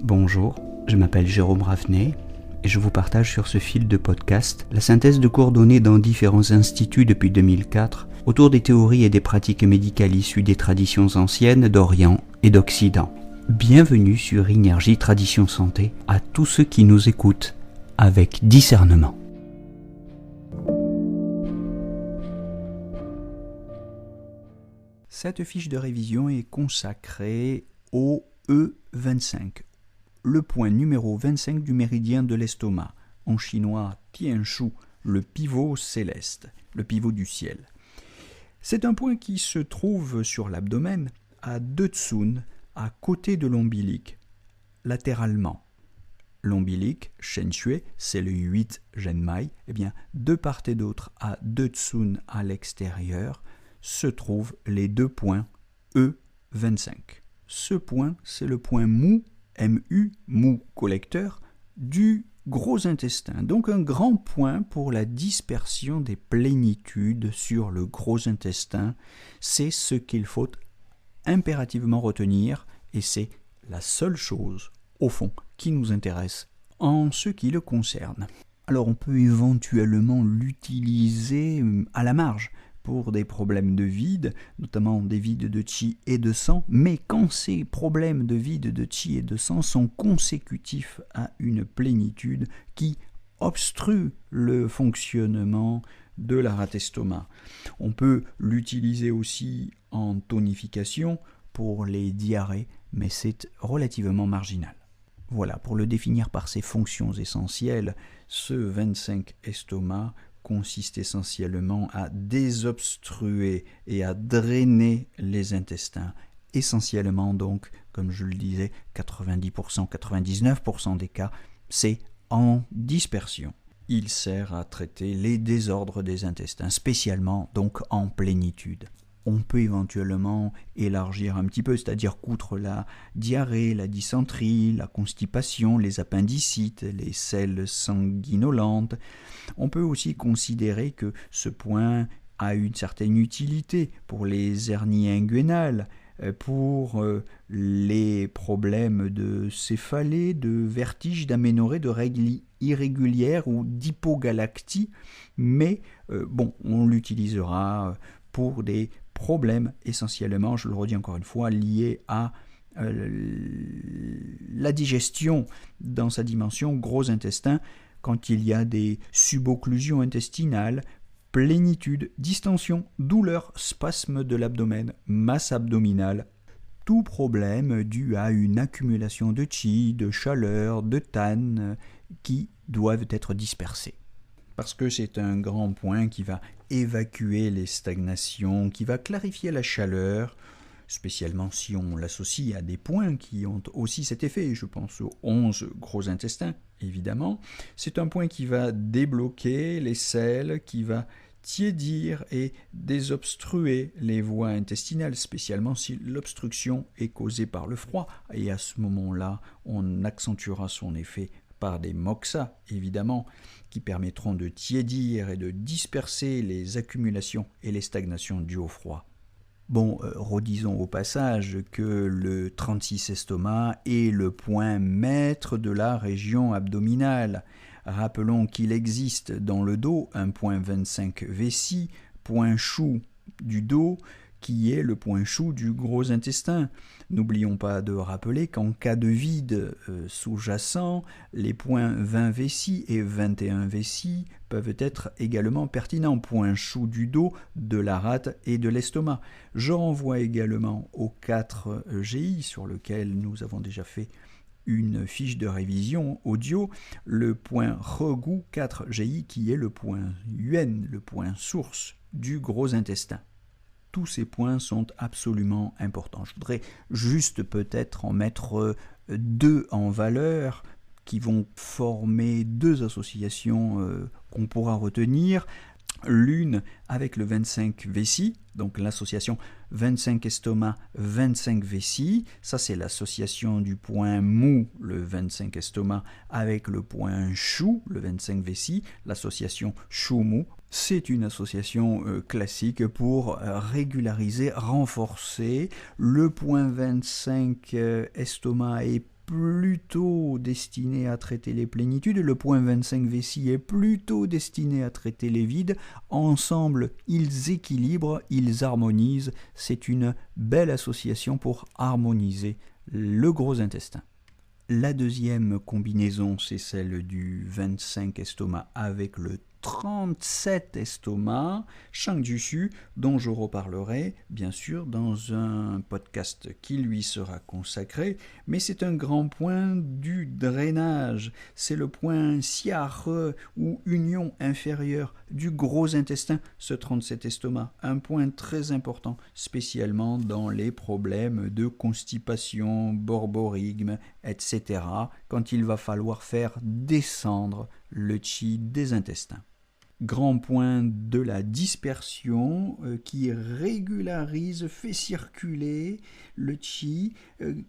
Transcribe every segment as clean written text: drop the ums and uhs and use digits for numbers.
Bonjour, je m'appelle Jérôme Ravenet et je vous partage sur ce fil de podcast la synthèse de cours donnés dans différents instituts depuis 2004 autour des théories et des pratiques médicales issues des traditions anciennes d'Orient et d'Occident. Bienvenue sur Énergie Tradition Santé à tous ceux qui nous écoutent avec discernement. Cette fiche de révision est consacrée au E25, le point numéro 25 du méridien de l'estomac, en chinois Tianshu, le pivot céleste, le pivot du ciel. C'est un point qui se trouve sur l'abdomen, à deux tsun, à côté de l'ombilic, latéralement. L'ombilic, Shen Xue, c'est le 8 Zhenmai, et bien de part et d'autre, à deux tsun à l'extérieur, se trouvent les deux points E25. Ce point, c'est le point mou, MU, mou collecteur, du gros intestin. Donc un grand point pour la dispersion des plénitudes sur le gros intestin. C'est ce qu'il faut impérativement retenir et c'est la seule chose, au fond, qui nous intéresse en ce qui le concerne. Alors on peut éventuellement l'utiliser à la marge pour des problèmes de vide, notamment des vides de qi et de sang, mais quand ces problèmes de vide de qi et de sang sont consécutifs à une plénitude qui obstrue le fonctionnement de la rate estomac. On peut l'utiliser aussi en tonification pour les diarrhées, mais c'est relativement marginal. Voilà, pour le définir par ses fonctions essentielles, ce 25 estomac consiste essentiellement à désobstruer et à drainer les intestins. Essentiellement donc, comme je le disais, 90%, 99% des cas, c'est en dispersion. Il sert à traiter les désordres des intestins, spécialement donc en plénitude. On peut éventuellement élargir un petit peu, c'est-à-dire qu'outre la diarrhée, la dysenterie, la constipation, les appendicites, les selles sanguinolentes, on peut aussi considérer que ce point a une certaine utilité pour les hernies inguinales, pour les problèmes de céphalée, de vertige, d'aménorrhée, de règles irrégulières ou d'hypogalactie, mais on l'utilisera pour des problèmes essentiellement, je le redis encore une fois, liés à la digestion dans sa dimension gros intestin, quand il y a des subocclusions intestinales, plénitude, distension, douleur, spasme de l'abdomen, masse abdominale, tout problème dû à une accumulation de qi, de chaleur, de than qui doivent être dispersés. Parce que c'est un grand point qui va évacuer les stagnations, qui va clarifier la chaleur, spécialement si on l'associe à des points qui ont aussi cet effet. Je pense aux 11 gros intestins, évidemment. C'est un point qui va débloquer les selles, qui va tiédir et désobstruer les voies intestinales, spécialement si l'obstruction est causée par le froid. Et à ce moment-là, on accentuera son effet par des moxa, évidemment, qui permettront de tiédir et de disperser les accumulations et les stagnations dues au froid. Redisons au passage que le 36 estomac est le point maître de la région abdominale. Rappelons qu'il existe dans le dos un point 25 vessie, point chou du dos, qui est le point chou du gros intestin. N'oublions pas de rappeler qu'en cas de vide sous-jacent, les points 20 vessie et 21 vessie peuvent être également pertinents, point chou du dos, de la rate et de l'estomac. Je renvoie également aux 4 GI sur lequel nous avons déjà fait une fiche de révision audio, le point Regu 4 GI qui est le point Yuen, le point source du gros intestin. Tous ces points sont absolument importants. Je voudrais juste peut-être en mettre 2 en valeur qui vont former 2 associations qu'on pourra retenir. L'une avec le 25 vessie, donc l'association 25 estomac, 25 vessie. Ça, c'est l'association du point mou, le 25 estomac, avec le point chou, le 25 vessie, l'association chou-mou. C'est une association classique pour régulariser, renforcer le point 25 estomac et plutôt destiné à traiter les plénitudes, le point 25 vessie est plutôt destiné à traiter les vides. Ensemble, ils équilibrent, ils harmonisent. C'est une belle association pour harmoniser le gros intestin. La deuxième combinaison, c'est celle du 25 estomac avec le 37 estomac, Shang Jushu, dont je reparlerai bien sûr dans un podcast qui lui sera consacré, mais c'est un grand point du drainage, c'est le point Xiare ou union inférieure du gros intestin, ce 37 estomac, un point très important, spécialement dans les problèmes de constipation, borborigme, etc., quand il va falloir faire descendre le qi des intestins. Grand point de la dispersion qui régularise, fait circuler le qi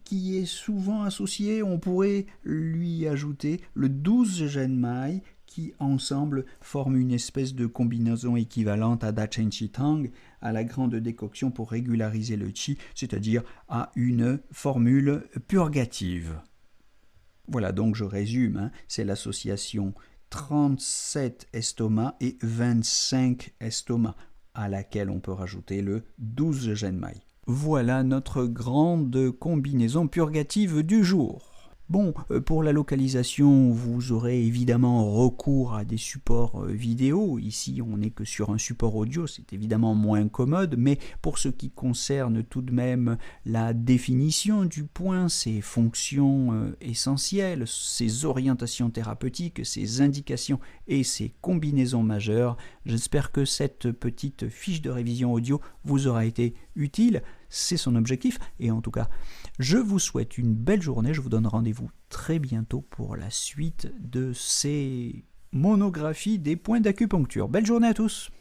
qui est souvent associé, on pourrait lui ajouter le 12 Zhenmai qui ensemble forment une espèce de combinaison équivalente à Da Chen Chi Tang, à la grande décoction pour régulariser le qi, c'est-à-dire à une formule purgative. Voilà, donc je résume, c'est l'association 37 estomac et 25 estomac, à laquelle on peut rajouter le 12 Zhenmai. Voilà notre grande combinaison purgative du jour. Bon, pour la localisation, vous aurez évidemment recours à des supports vidéo. Ici, on n'est que sur un support audio, c'est évidemment moins commode, mais pour ce qui concerne tout de même la définition du point, ses fonctions essentielles, ses orientations thérapeutiques, ses indications et ses combinaisons majeures, j'espère que cette petite fiche de révision audio vous aura été utile. C'est son objectif et en tout cas, je vous souhaite une belle journée. Je vous donne rendez-vous très bientôt pour la suite de ces monographies des points d'acupuncture. Belle journée à tous!